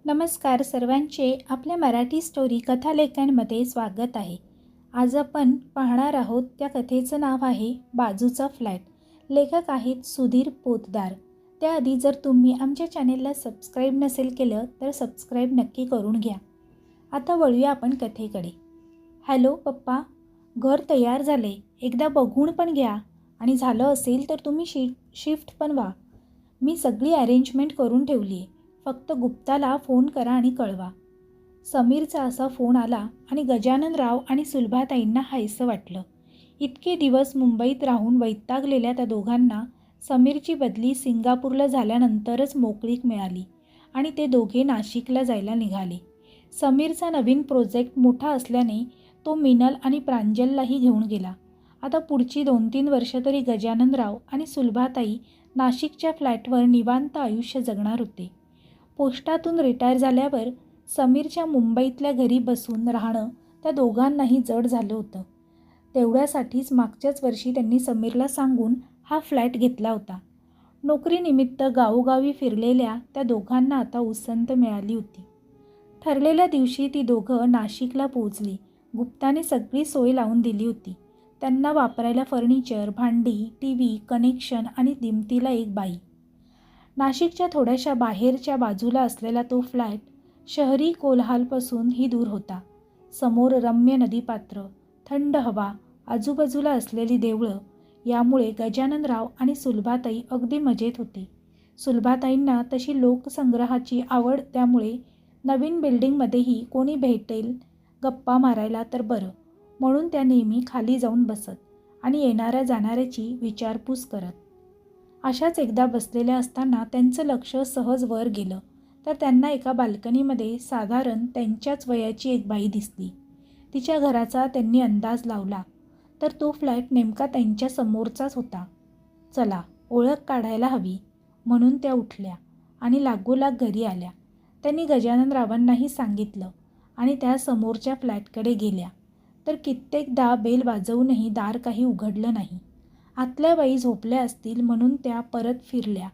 नमस्कार सर्वांचे आपल्या मराठी स्टोरी कथालेखनमध्ये स्वागत आहे. आज आपण पाहणार आहोत त्या कथेचं नाव आहे बाजूचा फ्लॅट. लेखक आहेत सुधीर पोतदार. त्याआधी जर तुम्ही आमच्या चॅनेलला सबस्क्राईब नसेल केलं तर सबस्क्राईब नक्की करून घ्या. आता वळूया आपण कथेकडे. हॅलो पप्पा, घर तयार झाले, एकदा बघून पण घ्या आणि झालं असेल तर तुम्ही शिफ्ट पण व्हा. मी सगळी अरेंजमेंट करून ठेवली आहे. फक्त गुप्ताला फोन करा आणि कळवा. समीरचा असा फोन आला आणि गजाननराव आणि सुलभाताईंना हायसं वाटलं. इतके दिवस मुंबईत राहून वैतागलेल्या त्या दोघांना समीरची बदली सिंगापूरला झाल्यानंतरच मोकळीक मिळाली आणि ते दोघे नाशिकला जायला निघाले. समीरचा नवीन प्रोजेक्ट मोठा असल्याने तो मिनल आणि प्रांजललाही घेऊन गेला. आता पुढची 2-3 वर्ष तरी गजाननराव आणि सुलभाताई नाशिकच्या फ्लॅटवर निवांत आयुष्य जगणार होते. पोस्टातून रिटायर झाल्यावर समीरच्या मुंबईतल्या घरी बसून राहणं त्या दोघांनाही जड झालं होतं. तेवढ्यासाठीच मागच्याच वर्षी त्यांनी समीरला सांगून हा फ्लॅट घेतला होता. नोकरीनिमित्त गावोगावी फिरलेल्या त्या दोघांना आता उसंत मिळाली होती. ठरलेल्या दिवशी ती दोघं नाशिकला पोहोचली. गुप्ताने सगळी सोय लावून दिली होती. त्यांना वापरायला फर्निचर, भांडी, टीव्ही, कनेक्शन आणि दिमतीला एक बाई. नाशिकच्या थोड्याशा बाहेरच्या बाजूला असलेला तो फ्लॅट शहरी कोलाहलापासूनही दूर होता. समोर रम्य नदीपात्र, थंड हवा, आजूबाजूला असलेली देवळं, यामुळे गजाननराव आणि सुलभाताई अगदी मजेत होते. सुलभाताईंना तशी लोकसंग्रहाची आवड, त्यामुळे नवीन बिल्डिंगमध्येही कोणी भेटेल गप्पा मारायला तर बरं म्हणून त्या नेहमी खाली जाऊन बसत आणि येणाऱ्या जाणाऱ्याची विचारपूस करत. अशाच एकदा बसलेल्या असताना त्यांचं लक्ष सहज वर गेलं तर त्यांना एका बाल्कनीमध्ये साधारण त्यांच्याच वयाची एक बाई दिसली. तिच्या घराचा त्यांनी अंदाज लावला तर तो फ्लॅट नेमका त्यांच्या समोरचाच होता. चला, ओळख काढायला हवी म्हणून त्या उठल्या आणि लागोलाग घरी आल्या. त्यांनी गजाननरावांनाही सांगितलं आणि त्या समोरच्या फ्लॅटकडे गेल्या तर कित्येकदा बेल वाजवूनही दार काही उघडलं नाही. आतल्या बाई झोपल्या असतील म्हणून त्या परत फिरल्या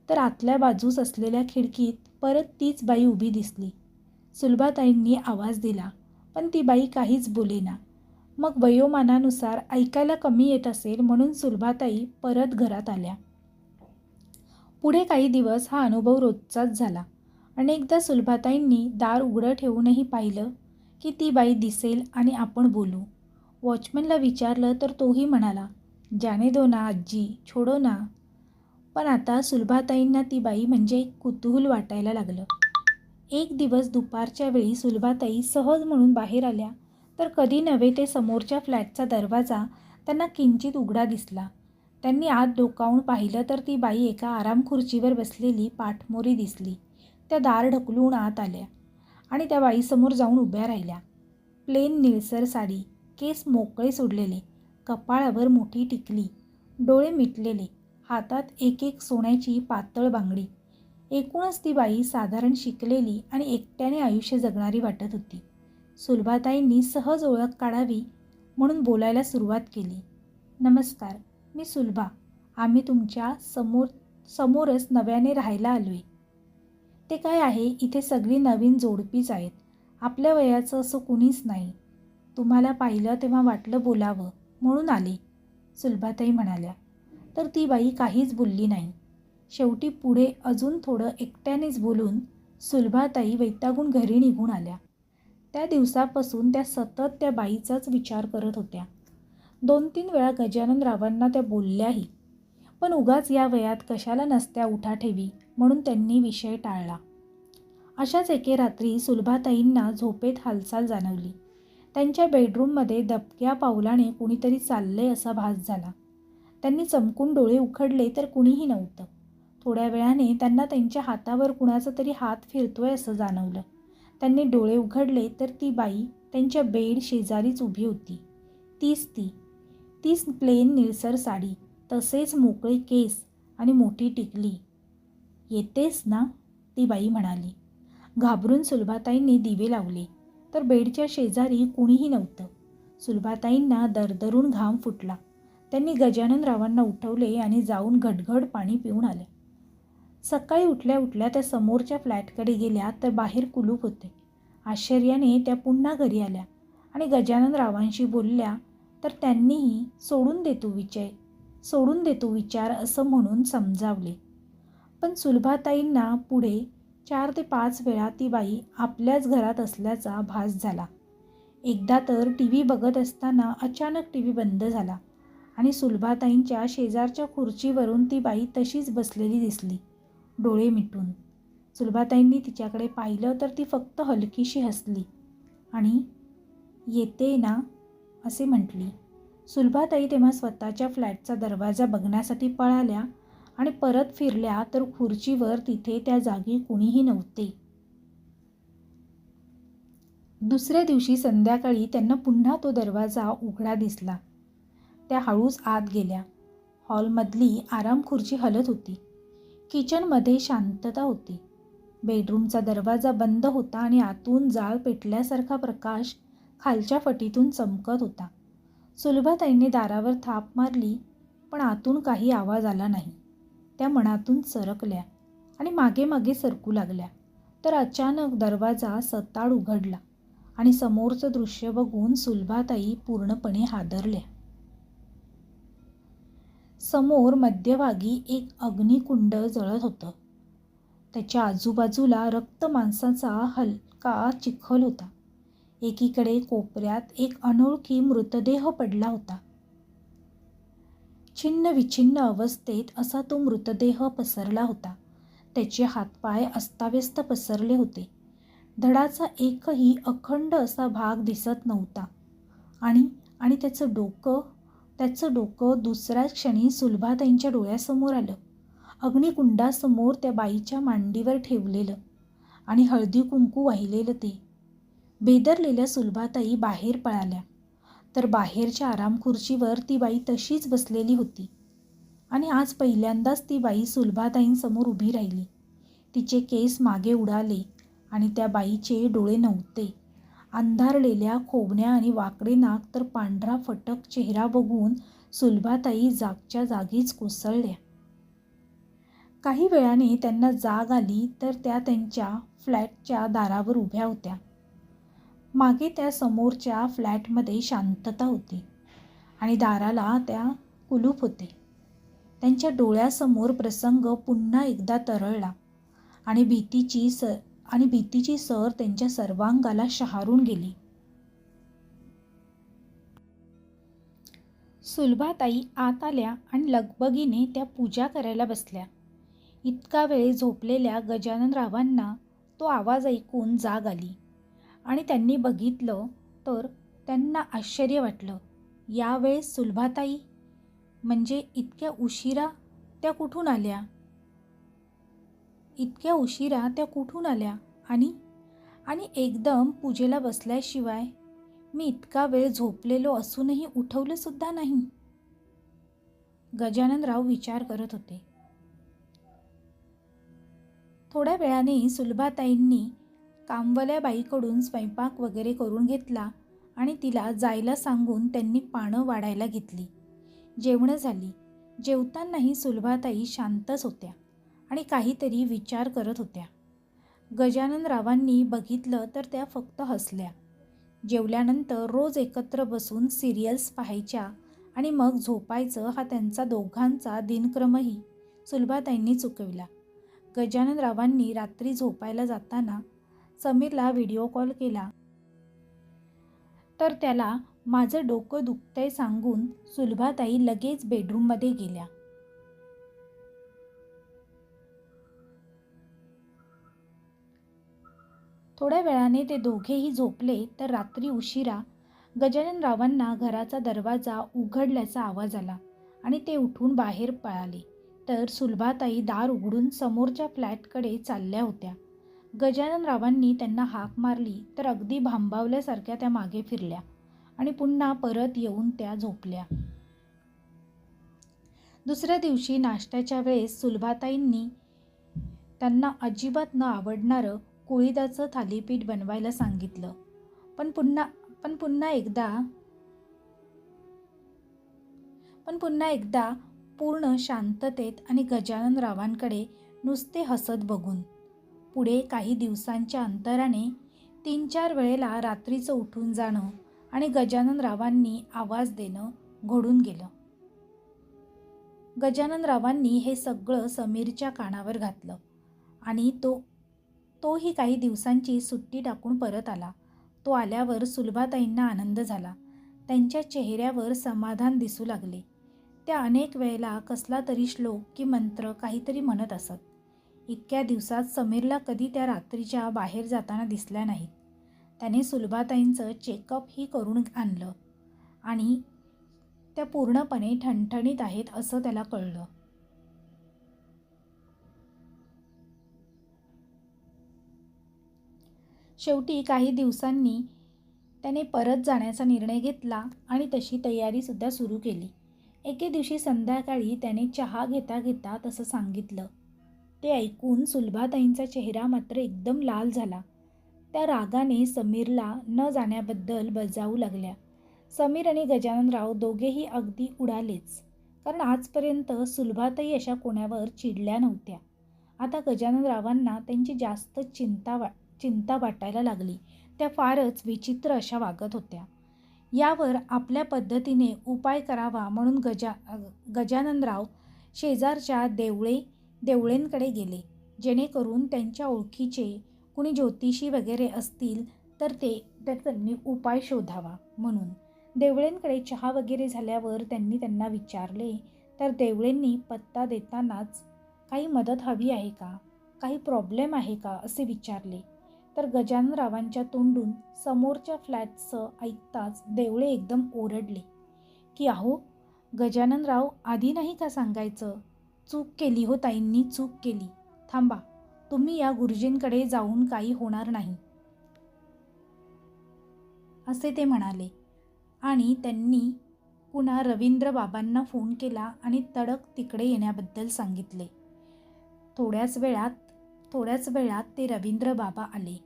तर आतल्या बाजूस असलेल्या खिडकीत परत तीच बाई उभी दिसली. सुलभाताईंनी आवाज दिला पण ती बाई काहीच बोलेना. मग वयोमानानुसार ऐकायला कमी येत असेल म्हणून सुलभाताई परत घरात आल्या. पुढे काही दिवस हा अनुभव रोजचाच झाला. अनेकदा सुलभाताईंनी दार उघडं ठेवूनही पाहिलं की ती बाई दिसेल आणि आपण बोलू. वॉचमनला विचारलं तर तोही म्हणाला, जाने दो ना आजी, छोडो ना. पण आता सुलभाताईंना ती बाई म्हणजे एक कुतूहल वाटायला लागलं. एक दिवस दुपारच्या वेळी सुलभाताई सहज म्हणून बाहेर आल्या तर कधी नव्हे ते समोरच्या फ्लॅटचा दरवाजा त्यांना किंचित उघडा दिसला. त्यांनी आत डोकावून पाहिलं तर ती बाई एका आरामखुर्चीवर बसलेली पाठमोरी दिसली. त्या दार ढकलून आत आल्या आणि त्या बाईसमोर जाऊन उभ्या राहिल्या. प्लेन निळसर साडी, केस मोकळे सोडलेले, कपाळावर मोठी टिकली, डोळे मिटलेले, हातात एक एक सोन्याची पातळ बांगडी. एकूणच ती बाई साधारण शिकलेली आणि एकट्याने आयुष्य जगणारी वाटत होती. सुलभाताईंनी सहज ओळख काढावी म्हणून बोलायला सुरुवात केली. नमस्कार, मी सुलभा. आम्ही तुमच्या समोरच नव्याने राहायला आलोय. ते काय आहे, इथे सगळी नवीन जोडपीच आहेत. आपल्या वयाचं असं कुणीच नाही. तुम्हाला पाहिलं तेव्हा वाटलं बोलावं म्हणून आले, सुलभाताई म्हणाल्या. तर ती बाई काहीच बोलली नाही. शेवटी पुढे अजून थोडं एकट्यानेच बोलून सुलभाताई वैतागून घरी निघून आल्या. त्या दिवसापासून त्या सतत त्या बाईचाच विचार करत होत्या. 2-3 वेळा गजाननरावांना त्या बोलल्याही, पण उगाच या वयात कशाला नसत्या उठाठेवी म्हणून त्यांनी विषय टाळला. अशाच एके रात्री सुलभाताईंना झोपेत हालचाल जाणवली. त्यांच्या बेडरूममध्ये दबक्या पावलाने कुणीतरी चाललंय असा भास झाला. त्यांनी चमकून डोळे उघडले तर कुणीही नव्हतं. थोड्या वेळाने त्यांना त्यांच्या हातावर कुणाचा तरी हात फिरतोय असं जाणवलं. त्यांनी डोळे उघडले तर ती बाई त्यांच्या बेड शेजारीच उभी होती. तीच प्लेन निळसर साडी, तसेच मोकळे केस आणि मोठी टिकली. येतेस ना, ती बाई म्हणाली. घाबरून सुलभाताईंनी दिवे लावले तर बेडच्या शेजारी कुणीही नव्हतं. सुलभाताईंना दरदरून घाम फुटला. त्यांनी गजाननरावांना उठवले आणि जाऊन घटघट पाणी पिऊन आले. सकाळी उठल्या उठल्या त्या समोरच्या फ्लॅटकडे गेल्या तर बाहेर कुलूप होते. आश्चर्याने त्या पुन्हा घरी आल्या आणि गजाननरावांशी बोलल्या तर त्यांनीही सोडून देतो विचार असं म्हणून समजावले. पण सुलभाताईंना पुढे 4 ते 5 वेळा ती बाई आपल्याच घरात असल्याचा भास झाला. एकदा तर TV बघत असताना अचानक TV बंद झाला आणि सुलभाताईंच्या शेजारच्या खुर्चीवरून ती बाई तशीच बसलेली दिसली, डोळे मिटून. सुलभाताईंनी तिच्याकडे पाहिलं तर ती फक्त हलकीशी हसली आणि येते ना असे म्हटली. सुलभाताई तेव्हा स्वतःच्या फ्लॅटचा दरवाजा बघण्यासाठी पळाल्या आणि परत फिरल्या तर खुर्चीवर तिथे त्या जागी कुणीही नव्हते. दुसऱ्या दिवशी संध्याकाळी त्यांना पुन्हा तो दरवाजा उघडा दिसला. त्या हळूच आत गेल्या. हॉलमधली आराम खुर्ची हलत होती. किचनमध्ये शांतता होती. बेडरूमचा दरवाजा बंद होता आणि आतून जाळ पेटल्यासारखा प्रकाश खालच्या फटीतून चमकत होता. सुलभाताईंनी दारावर थाप मारली पण आतून काही आवाज आला नाही. त्या मनातून सरकल्या आणि मागे मागे सरकू लागल्या तर अचानक दरवाजा सताड उघडला आणि समोरचं दृश्य बघून सुलभाताई पूर्णपणे हादरल्या. समोर मध्यभागी एक अग्निकुंड जळत होतं. त्याच्या आजूबाजूला रक्त मांसाचा हलका चिखल होता. एकीकडे कोपऱ्यात एक अनोळखी मृतदेह पडला होता. छिन्न विछिन्न अवस्थेत असा तो मृतदेह पसरला होता. त्याचे हातपाय अस्ताव्यस्त पसरले होते. धडाचा एकही अखंड असा भाग दिसत नव्हता आणि त्याचं डोकं दुसऱ्याच क्षणी सुलभाताईंच्या डोळ्यासमोर आलं. अग्निकुंडासमोर त्या बाईच्या मांडीवर ठेवलेलं आणि हळदी कुंकू वाहिलेलं ते. बेदरलेल्या सुलभाताई बाहेर पळाल्या तर बाहेरच्या आराम खुर्चीवर ती बाई तशीच बसलेली होती आणि आज पहिल्यांदाच ती बाई सुलभाताईंसमोर उभी राहिली. तिचे केस मागे उडाले आणि त्या बाईचे डोळे नव्हते. अंधारलेल्या खोबण्या आणि वाकडे नाक तर पांढरा फटक चेहरा बघून सुलभाताई जागच्या जागीच कोसळल्या. काही वेळाने त्यांना जाग आली तर त्या त्यांच्या फ्लॅटच्या दारावर उभ्या होत्या. मागे त्या समोरच्या फ्लॅटमध्ये शांतता होती आणि दाराला त्या कुलूप होते. त्यांच्या डोळ्यासमोर प्रसंग पुन्हा एकदा तरळला आणि भीतीची सर त्यांच्या सर्वांगाला शहारून गेली. सुलभाताई आत आल्या आणि लगबगीने त्या पूजा करायला बसल्या. इतका वेळ झोपलेल्या गजाननरावांना तो आवाज ऐकून जाग आली आणि त्यांनी बघितलं तर त्यांना आश्चर्य वाटलं. यावेळेस सुलभाताई म्हणजे इतक्या उशिरा त्या कुठून आल्या आणि एकदम पूजेला बसल्याशिवाय मी इतका वेळ झोपलेलो असूनही उठवलं सुद्धा नाही. गजाननराव विचार करत होते. थोड्या वेळाने सुलभाताईंनी कामवाल्या बाईकडून स्वयंपाक वगैरे करून घेतला आणि तिला जायला सांगून त्यांनी पानं वाढायला घेतली. जेवणं झाली. जेवतानाही सुलभाताई शांतच होत्या आणि काहीतरी विचार करत होत्या. गजाननरावांनी बघितलं तर त्या फक्त हसल्या. जेवल्यानंतर रोज एकत्र बसून सिरियल्स पाहायच्या आणि मग झोपायचं हा त्यांचा दोघांचा दिनक्रमही सुलभाताईंनी चुकविला. गजाननरावांनी रात्री झोपायला जाताना समीरला व्हिडिओ कॉल केला तर त्याला माझं डोकं दुखतंय सांगून सुलभाताई लगेच बेडरूममध्ये गेल्या. थोड्या वेळाने ते दोघेही झोपले तर रात्री उशिरा गजाननरावांना घराचा दरवाजा उघडल्याचा आवाज आला आणि ते उठून बाहेर पळाले तर सुलभाताई दार उघडून समोरच्या फ्लॅटकडे चालल्या होत्या. गजाननरावांनी त्यांना हाक मारली तर अगदी भांबावल्यासारख्या त्या मागे फिरल्या आणि पुन्हा परत येऊन त्या झोपल्या. दुसऱ्या दिवशी नाश्त्याच्या वेळेस सुलभाताईंनी त्यांना अजिबात न आवडणारं कुळीदाचं थालीपीठ बनवायला सांगितलं. पण पुन्हा एकदा पूर्ण शांततेत आणि गजाननरावांकडे नुसते हसत बघून. पुढे काही दिवसांच्या अंतराने 3-4 वेळेला रात्रीचं उठून जाणं आणि गजाननरावांनी आवाज देणं घडून गेलं. गजाननरावांनी हे सगळं समीरच्या कानावर घातलं आणि तोही काही दिवसांची सुट्टी टाकून परत आला. तो आल्यावर सुलभाताईंना आनंद झाला. त्यांच्या चेहऱ्यावर समाधान दिसू लागले. त्या अनेक वेळेला कसला तरी श्लोक की मंत्र काहीतरी म्हणत असत. इतक्या दिवसात समीरला कधी त्या रात्रीच्या बाहेर जाताना दिसल्या नाहीत. त्याने सुलभाताईंचं चेकअपही करून आणलं आणि त्या पूर्णपणे ठणठणीत आहेत असं त्याला कळलं. शेवटी काही दिवसांनी त्याने परत जाण्याचा निर्णय घेतला आणि तशी तयारीसुद्धा सुरू केली. एके दिवशी संध्याकाळी त्याने चहा घेता घेता तसं सांगितलं. ते ऐकून सुलभाताईंचा चेहरा मात्र एकदम लाल झाला. त्या रागाने समीरला न जाण्याबद्दल बजावू लागल्या. समीर आणि गजाननराव दोघेही अगदी उडालेच, कारण आजपर्यंत सुलभाताई अशा कोणावर चिडल्या नव्हत्या. आता गजाननरावांना त्यांची जास्त चिंता वाटायला लागली. त्या फारच विचित्र अशा वागत होत्या. यावर आपल्या पद्धतीने उपाय करावा म्हणून गजाननराव शेजारच्या देवळेंकडे गेले, जेणेकरून त्यांच्या ओळखीचे कुणी ज्योतिषी वगैरे असतील तर त्यांनी उपाय शोधावा म्हणून. देवळेंकडे चहा वगैरे झाल्यावर त्यांना विचारले, तर देवळेंनी पत्ता देतानाच काही मदत हवी आहे का, काही प्रॉब्लेम आहे का असे विचारले. तर गजाननरावांच्या तोंडून समोरच्या फ्लॅटचं ऐकताच देवळे एकदम ओरडले की अहो गजाननराव, आधी नाही का सांगायचं? चूक केली हो ताईंनी, चूक केली. थांबा, तुम्ही या गुरुजींकडे जाऊन काही होणार नाही असे ते म्हणाले. आणि त्यांनी पुन्हा रवींद्र बाबांना फोन केला आणि तडक तिकडे येण्याबद्दल सांगितले. थोड्याच वेळात ते रवींद्र बाबा आले.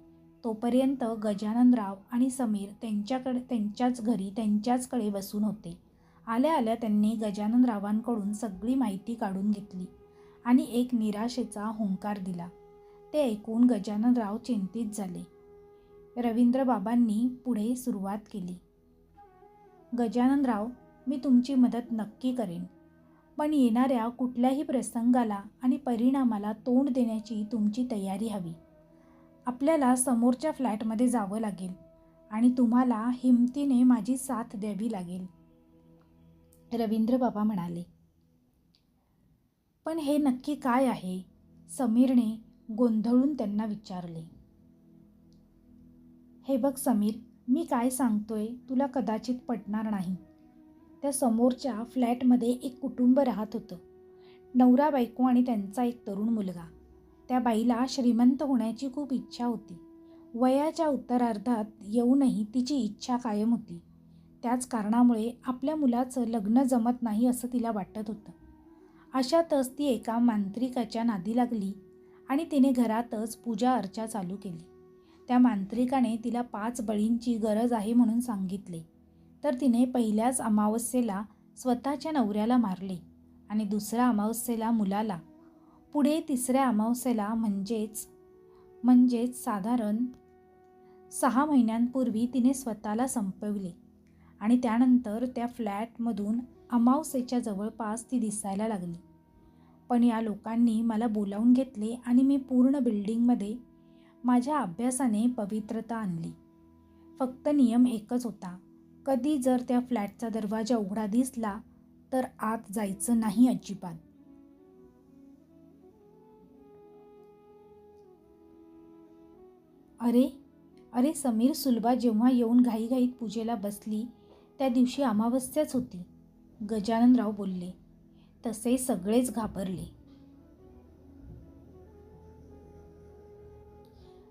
तोपर्यंत गजाननराव आणि समीर त्यांच्याचकडे बसून होते. आल्या आल्या त्यांनी गजाननरावांकडून सगळी माहिती काढून घेतली आणि एक निराशेचा हुंकार दिला. ते ऐकून गजाननराव चिंतित झाले. रवींद्र बाबांनी पुढे सुरुवात केली. गजाननराव, मी तुमची मदत नक्की करेन, पण येणाऱ्या कुठल्याही प्रसंगाला आणि परिणामाला तोंड देण्याची तुमची तयारी हवी. आपल्याला समोरच्या फ्लॅटमध्ये जावं लागेल आणि तुम्हाला हिमतीने माझी साथ द्यावी लागेल, रवींद्र बाबा म्हणाले. पण हे नक्की काय आहे? समीरने गोंधळून त्यांना विचारले. हे बघ समीर, मी काय सांगतोय तुला कदाचित पटणार नाही. त्या समोरच्या फ्लॅटमध्ये एक कुटुंब राहत होतं. नवरा बायको आणि त्यांचा एक तरुण मुलगा. त्या बाईला श्रीमंत होण्याची खूप इच्छा होती. वयाच्या उत्तरार्धात येऊनही तिची इच्छा कायम होती. त्याच कारणामुळे आपल्या मुलाचं लग्न जमत नाही असं तिला वाटत होतं. अशातच ती एका मांत्रिकाच्या नादी लागली आणि तिने घरातच पूजा अर्चा चालू केली. त्या मांत्रिकाने तिला 5 बळींची गरज आहे म्हणून सांगितले. तर तिने पहिल्याच अमावस्येला स्वतःच्या नवऱ्याला मारले आणि दुसऱ्या अमावस्येला मुलाला. पुढे तिसऱ्या अमावस्येला म्हणजेच साधारण 6 महिन्यांपूर्वी तिने स्वतःला संपविले आणि त्यानंतर त्या फ्लॅटमधून अमावस्येच्या जवळपास ती दिसायला लागली. पण या लोकांनी मला बोलावून घेतले आणि मी पूर्ण बिल्डिंगमध्ये माझ्या अभ्यासाने पवित्रता आणली. फक्त नियम एकच होता, कधी जर त्या फ्लॅटचा दरवाजा उघडा दिसला तर आत जायचं नाही अजिबात. अरे समीर, सुलभा जेव्हा येऊन घाईघाईत पूजेला बसली त्या दिवशी अमावस्याच होती, गजाननराव बोलले. तसे सगळेच घाबरले.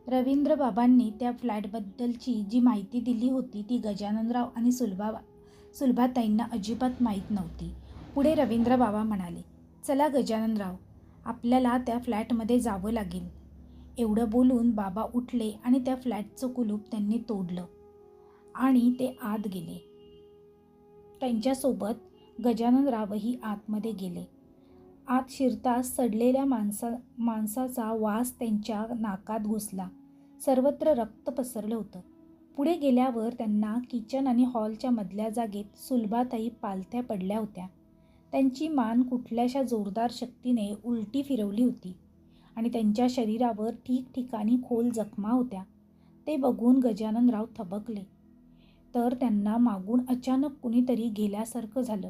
रवींद्र बाबांनी त्या फ्लॅटबद्दलची जी माहिती दिली होती ती गजाननराव आणि सुलभाताईंना अजिबात माहीत नव्हती. पुढे रवींद्र बाबा म्हणाले, चला गजाननराव, आपल्याला त्या फ्लॅटमध्ये जावं लागेल. एवढं बोलून बाबा उठले आणि त्या फ्लॅटचं कुलूप त्यांनी तोडलं आणि ते आत गेले. त्यांच्यासोबत गजाननरावही आतमध्ये गेले. आत शिरताच सडलेल्या मांसाचा वास त्यांच्या नाकात घुसला. सर्वत्र रक्त पसरलं होतं. पुढे गेल्यावर त्यांना किचन आणि हॉलच्या मधल्या जागेत सुलभाताई पालथ्या पडल्या होत्या. त्यांची मान कुठल्याशा जोरदार शक्तीने उलटी फिरवली होती आणि त्यांच्या शरीरावर ठिकठिकाणी खोल जखमा होत्या. ते बघून गजाननराव थबकले. तर त्यांना मागून अचानक कुणीतरी गेल्यासारखं झालं.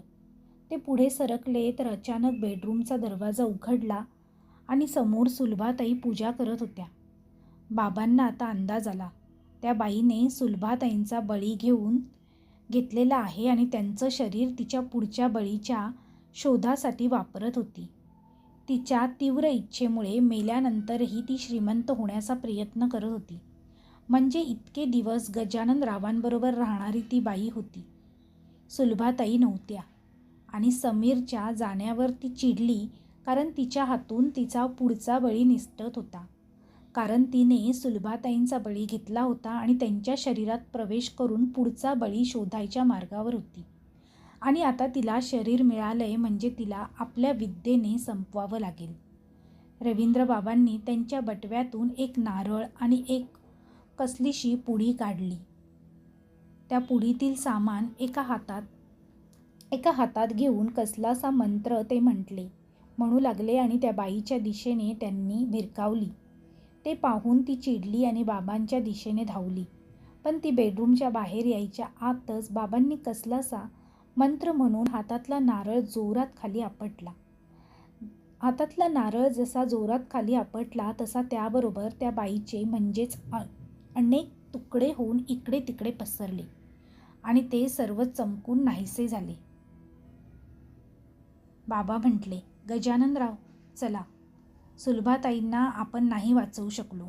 ते पुढे सरकले तर अचानक बेडरूमचा दरवाजा उघडला आणि समोर सुलभाताई पूजा करत होत्या. बाबांना आता अंदाज आला. त्या बाईने सुलभाताईंचा बळी घेतलेला आहे आणि त्यांचं शरीर तिच्या पुढच्या बळीच्या शोधासाठी वापरत होती. तिच्या तीव्र इच्छेमुळे मेल्यानंतरही ती श्रीमंत होण्याचा प्रयत्न करत होती. म्हणजे इतके दिवस गजाननरावांबरोबर राहणारी ती बाई होती. सुलभाताई नव्हत्या आणि समीरच्या जाण्यावर ती चिडली, कारण तिच्या हातून तिचा पुढचा बळी निसटत होता. कारण तिने सुलभाताईंचा बळी घेतला होता आणि त्यांच्या शरीरात प्रवेश करून पुढचा बळी शोधायच्या मार्गावर होती. आणि आता तिला शरीर मिळालंय म्हणजे तिला आपल्या विद्येने संपवावं लागेल. रवींद्रबाबांनी त्यांच्या बटव्यातून एक नारळ आणि एक कसलीशी पुडी काढली. त्या पुडीतील सामान एका हातात घेऊन कसलासा मंत्र ते म्हणू लागले आणि त्या बाईच्या दिशेने त्यांनी भिरकावली. ते पाहून ती चिडली आणि बाबांच्या दिशेने धावली. पण ती बेडरूमच्या बाहेर यायच्या आतच बाबांनी कसलासा मंत्र म्हणून हातातला नारळ जोरात खाली आपटला. हातातला नारळ जसा जोरात खाली आपटला तसा त्याबरोबर त्या बाईचे म्हणजेच अनेक तुकडे होऊन इकडे तिकडे पसरले आणि ते सर्व चमकून नाहीसे झाले. बाबा म्हटले, गजाननराव चला. सुलभाताईंना आपण नाही वाचवू शकलो,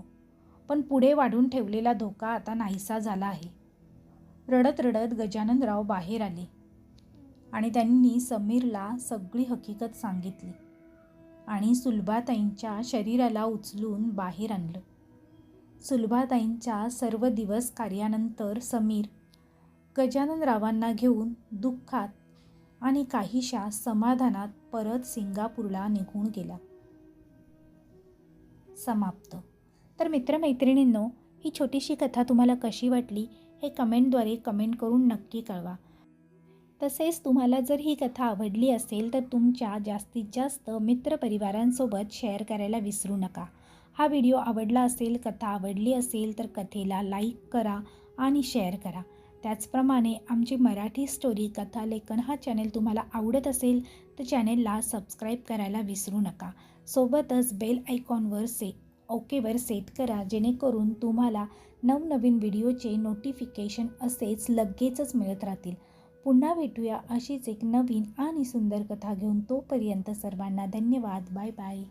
पण पुढे वाढून ठेवलेला धोका आता नाहीसा झाला आहे. रडत रडत गजाननराव बाहेर आले आणि त्यांनी समीरला सगळी हकीकत सांगितली आणि सुलभाताईंच्या शरीराला उचलून बाहेर आणलं. सुलभाताईंच्या सर्व दिवस कार्यानंतर समीर गजाननरावांना घेऊन दुःखात आणि काहीशा समाधानात परत सिंगापूरला निघून गेला. समाप्त. तर मित्रमैत्रिणींनो, ही छोटीशी कथा तुम्हाला कशी वाटली हे कमेंटद्वारे कमेंट करून नक्की कळवा. तसेच तुम्हाला जर ही कथा आवडली असेल तर तुमच्या जास्तीत जास्त मित्रपरिवारांसोबत शेअर करायला विसरू नका. हा व्हिडिओ आवडला असेल, कथा आवडली असेल तर कथेला लाईक करा आणि शेअर करा. त्याचप्रमाणे आमची मराठी स्टोरी कथालेखन हा चॅनेल तुम्हाला आवडत असेल तर चॅनेलला सबस्क्राईब करायला विसरू नका. सोबतच बेल आयकॉनवर ओकेवर सेट करा, जेणेकरून तुम्हाला नवनवीन व्हिडिओचे नोटिफिकेशन असेच लगेचच मिळत राहतील. पुन्हा भेटूया अशीच एक नवीन आणि सुंदर कथा घेऊन. तोपर्यंत सर्वांना धन्यवाद. Bye bye.